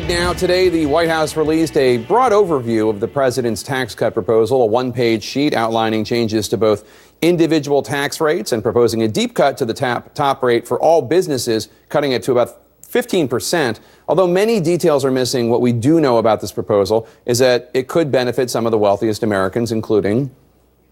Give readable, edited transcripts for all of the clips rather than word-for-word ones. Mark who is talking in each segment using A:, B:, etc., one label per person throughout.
A: Now, today, the White House released a broad overview of the president's tax cut proposal, a one-page sheet outlining changes to both individual tax rates and proposing a deep cut to the top rate for all businesses, cutting it to about 15%. Although many details are missing, what we do know about this proposal is that it could benefit some of the wealthiest Americans, including,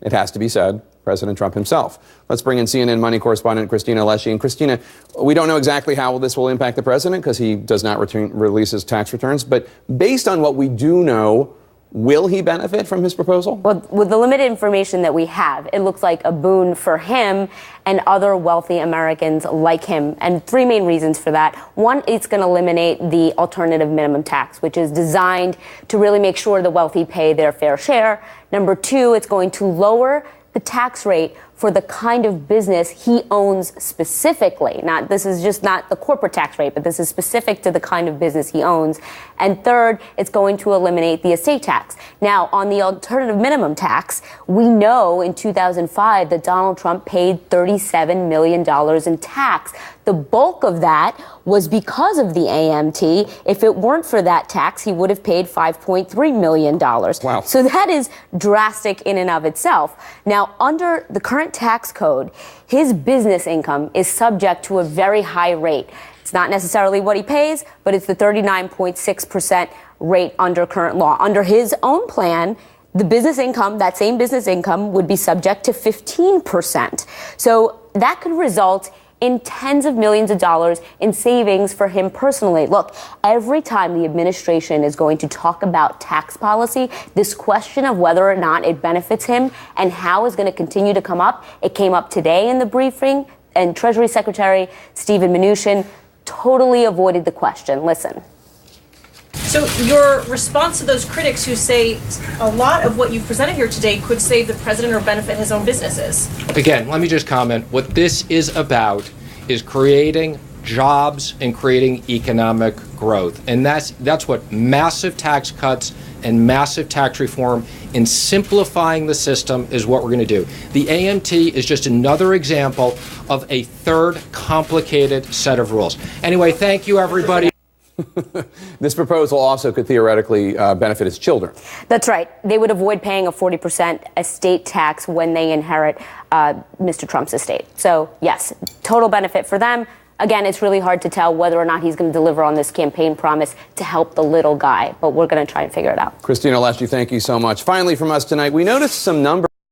A: it has to be said, President Trump himself. Let's bring in CNN Money correspondent Cristina Alesci. And Cristina, we don't know exactly how this will impact the president because he does not release his tax returns. But based on what we do know, will he benefit from his proposal?
B: Well, with the limited information that we have, it looks like a boon for him and other wealthy Americans like him. And three main reasons for that. One, it's going to eliminate the alternative minimum tax, which is designed to really make sure the wealthy pay their fair share. Number two, it's going to lower the tax rate for the kind of business he owns specifically. This is just not the corporate tax rate, but this is specific to the kind of business he owns. And third, it's going to eliminate the estate tax. Now, on the alternative minimum tax, we know in 2005 that Donald Trump paid $37 million in tax. The bulk of that was because of the AMT. If it weren't for that tax, he would have paid $5.3 million.
A: Wow.
B: So that is drastic in and of itself. Now, under the current tax code, his business income is subject to a very high rate. It's not necessarily what he pays, but it's the 39.6% rate under current law. Under his own plan, the business income, that same business income, would be subject to 15%. So that could result in tens of millions of dollars in savings for him personally. Look, every time the administration is going to talk about tax policy, this question of whether or not it benefits him and how is going to continue to come up. It came up today in the briefing, and Treasury Secretary Steven Mnuchin totally avoided the question. Listen.
C: So your response to those critics who say a lot of what you've presented here today could save the president or benefit his own businesses?
D: Again, let me just comment. What this is about is creating jobs and creating economic growth. And that's what massive tax cuts and massive tax reform and simplifying the system is what we're going to do. The AMT is just another example of a third complicated set of rules. Anyway, thank you, everybody.
A: This proposal also could theoretically benefit his children.
B: That's right. They would avoid paying a 40% estate tax when they inherit Mr. Trump's estate. So, yes, total benefit for them. Again, it's really hard to tell whether or not he's going to deliver on this campaign promise to help the little guy, but we're going to try and figure it out.
A: Cristina Alesci, thank you so much. Finally from us tonight, we noticed some numbers.